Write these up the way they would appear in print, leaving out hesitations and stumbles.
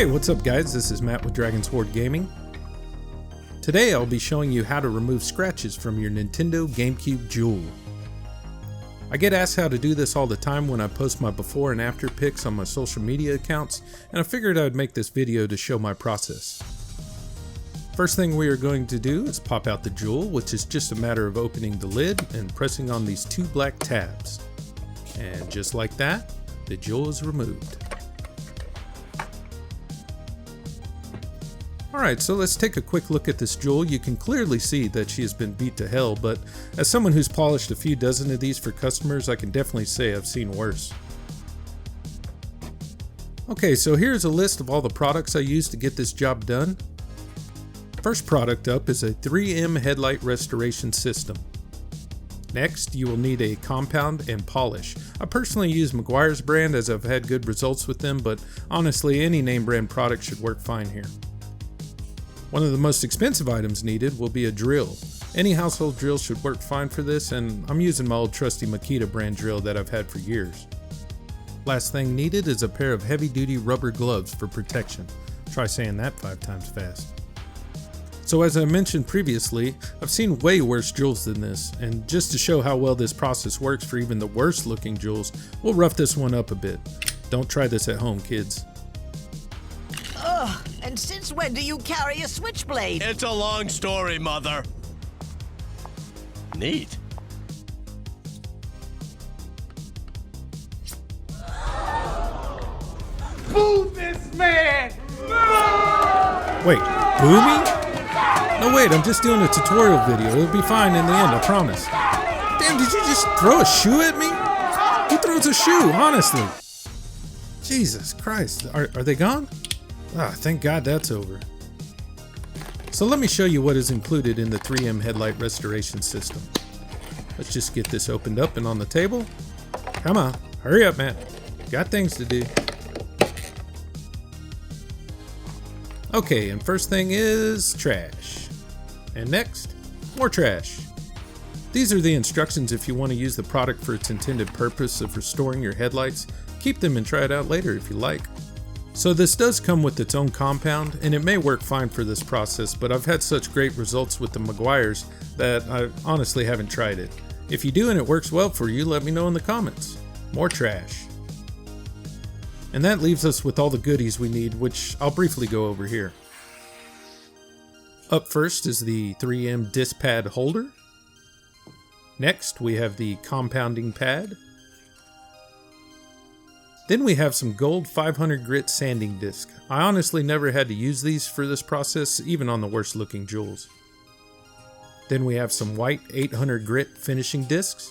Hey, what's up guys? This is Matt with Dragon's Horde Gaming. Today I'll be showing you how to remove scratches from your Nintendo GameCube Jewel. I get asked how to do this all the time when I post my before and after pics on my social media accounts, and I figured I'd make this video to show my process. First thing we are going to do is pop out the Jewel, which is just a matter of opening the lid and pressing on these two black tabs. And just like that, the Jewel is removed. Alright, so let's take a quick look at this Jewel. You can clearly see that she has been beat to hell, but as someone who's polished a few dozen of these for customers, I can definitely say I've seen worse. Okay, so here's a list of all the products I used to get this job done. First product up is a 3M Headlight restoration system. Next, you will need a compound and polish. I personally use Meguiar's brand as I've had good results with them, but honestly any name brand product should work fine here. One of the most expensive items needed will be a drill. Any household drill should work fine for this, and I'm using my old trusty Makita brand drill that I've had for years. Last thing needed is a pair of heavy-duty rubber gloves for protection. Try saying that 5 times fast. So as I mentioned previously, I've seen way worse jewels than this, and just to show how well this process works for even the worst looking jewels, we'll rough this one up a bit. Don't try this at home, kids. Ugh, and since when do you carry a switchblade? It's a long story, Mother. Neat. Boo this man! Wait, boo me? No wait, I'm just doing a tutorial video. It'll be fine in the end, I promise. Damn, did you just throw a shoe at me? Who throws a shoe, honestly? Jesus Christ, are they gone? Ah, thank God that's over. So let me show you what is included in the 3M Headlight restoration system. Let's just get this opened up and on the table. Come on, hurry up, man. Got things to do. Okay, and first thing is trash. And next, more trash. These are the instructions if you want to use the product for its intended purpose of restoring your headlights. Keep them and try it out later if you like. So this does come with its own compound, and it may work fine for this process, but I've had such great results with the Meguiar's that I honestly haven't tried it. If you do and it works well for you, let me know in the comments. More trash. And that leaves us with all the goodies we need, which I'll briefly go over here. Up first is the 3M disc pad holder. Next, we have the compounding pad. Then we have some gold 500 grit sanding disc. I honestly never had to use these for this process, even on the worst looking jewels. Then we have some white 800 grit finishing discs.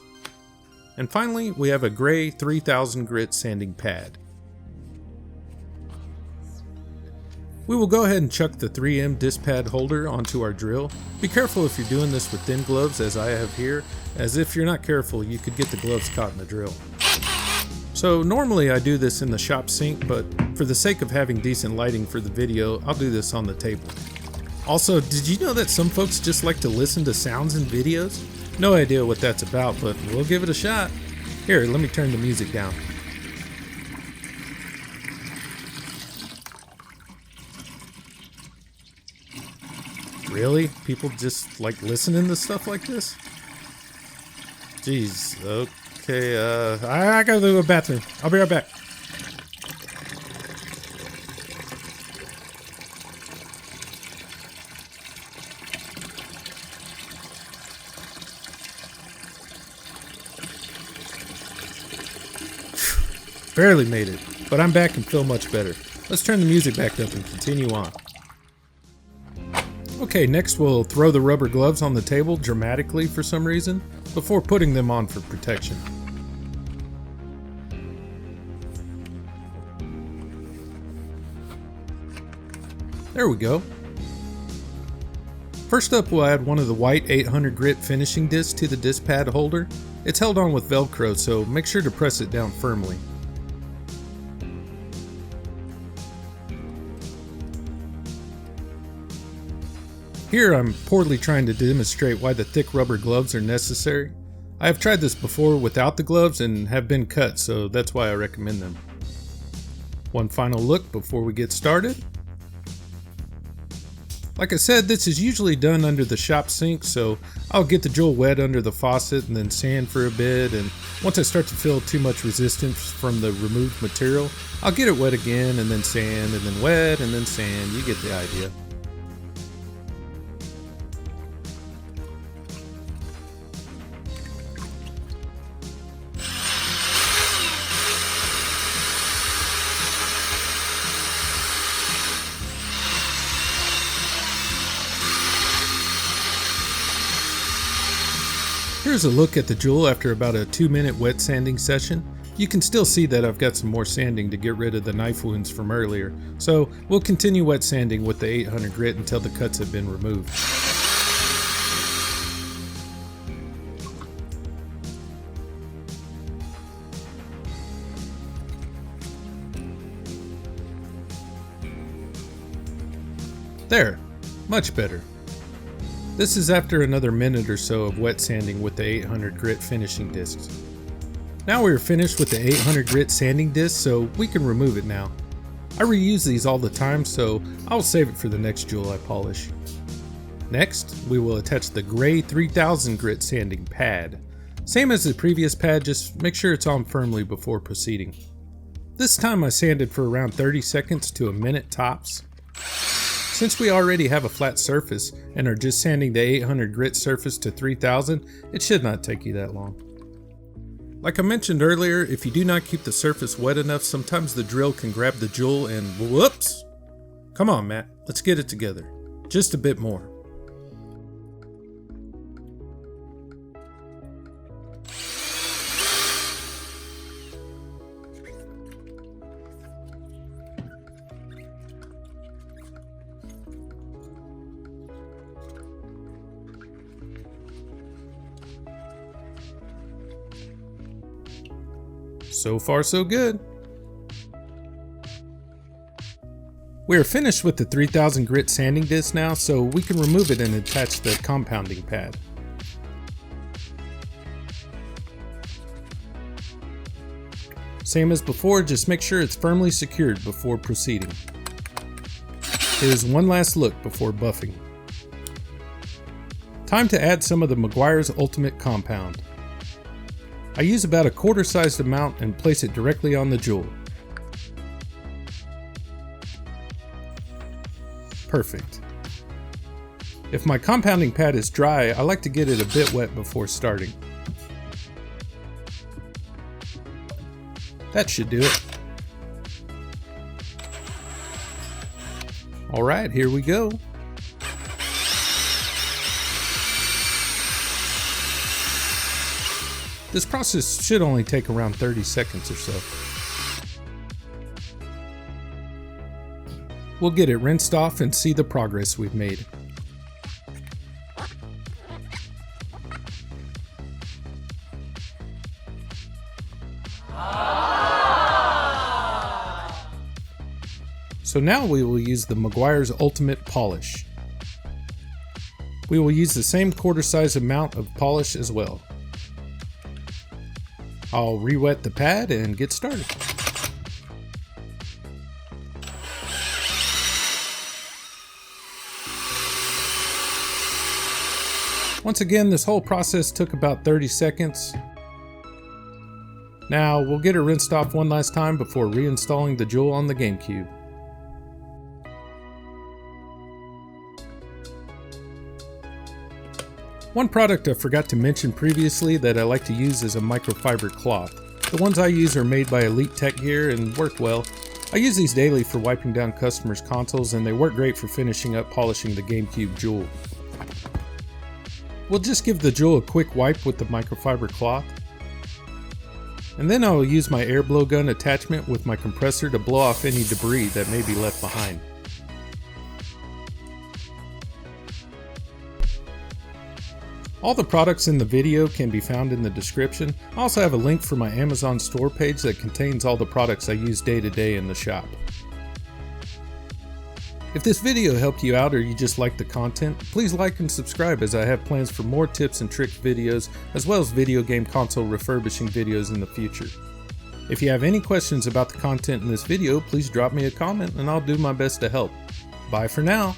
And finally, we have a gray 3000 grit sanding pad. We will go ahead and chuck the 3M disc pad holder onto our drill. Be careful if you're doing this with thin gloves as I have here, as if you're not careful you could get the gloves caught in the drill. So normally I do this in the shop sink, but for the sake of having decent lighting for the video, I'll do this on the table. Also, did you know that some folks just like to listen to sounds in videos? No idea what that's about, but we'll give it a shot. Here, let me turn the music down. Really? People just like listening to stuff like this? Jeez, okay, I gotta go to the bathroom. I'll be right back. Barely made it, but I'm back and feel much better. Let's turn the music back up and continue on. Okay, next we'll throw the rubber gloves on the table dramatically for some reason, before putting them on for protection. There we go. First up, we'll add one of the white 800 grit finishing discs to the disc pad holder. It's held on with Velcro, so make sure to press it down firmly. Here I'm poorly trying to demonstrate why the thick rubber gloves are necessary. I have tried this before without the gloves and have been cut, so that's why I recommend them. One final look before we get started. Like I said, this is usually done under the shop sink, so I'll get the Jewel wet under the faucet and then sand for a bit, and once I start to feel too much resistance from the removed material, I'll get it wet again and then sand and then wet and then sand. You get the idea. Here's a look at the Jewel after about a 2-minute wet sanding session. You can still see that I've got some more sanding to get rid of the knife wounds from earlier, so we'll continue wet sanding with the 800 grit until the cuts have been removed. There, much better. This is after another minute or so of wet sanding with the 800 grit finishing discs. Now we are finished with the 800 grit sanding disc, so we can remove it now. I reuse these all the time, so I'll save it for the next Jewel I polish. Next, we will attach the gray 3000 grit sanding pad. Same as the previous pad, just make sure it's on firmly before proceeding. This time I sanded for around 30 seconds to a minute tops. Since we already have a flat surface and are just sanding the 800 grit surface to 3000, it should not take you that long. Like I mentioned earlier, if you do not keep the surface wet enough, sometimes the drill can grab the Jewel and whoops! Come on, Matt, let's get it together. Just a bit more. So far so good. We are finished with the 3000 grit sanding disc now, so we can remove it and attach the compounding pad. Same as before, just make sure it's firmly secured before proceeding. Here's one last look before buffing. Time to add some of the Meguiar's Ultimate Compound. I use about a quarter-sized amount and place it directly on the Jewel. Perfect. If my compounding pad is dry, I like to get it a bit wet before starting. That should do it. Alright, here we go. This process should only take around 30 seconds or so. We'll get it rinsed off and see the progress we've made. So now we will use the Meguiar's Ultimate Polish. We will use the same quarter-size amount of polish as well. I'll re-wet the pad and get started. Once again, this whole process took about 30 seconds. Now we'll get it rinsed off one last time before reinstalling the Jewel on the GameCube. One product I forgot to mention previously that I like to use is a microfiber cloth. The ones I use are made by Elite Tech Gear and work well. I use these daily for wiping down customers' consoles, and they work great for finishing up polishing the GameCube Jewel. We'll just give the Jewel a quick wipe with the microfiber cloth. And then I will use my air blow gun attachment with my compressor to blow off any debris that may be left behind. All the products in the video can be found in the description. I also have a link for my Amazon store page that contains all the products I use day to day in the shop. If this video helped you out or you just like the content, please like and subscribe as I have plans for more tips and tricks videos as well as video game console refurbishing videos in the future. If you have any questions about the content in this video, please drop me a comment and I'll do my best to help. Bye for now.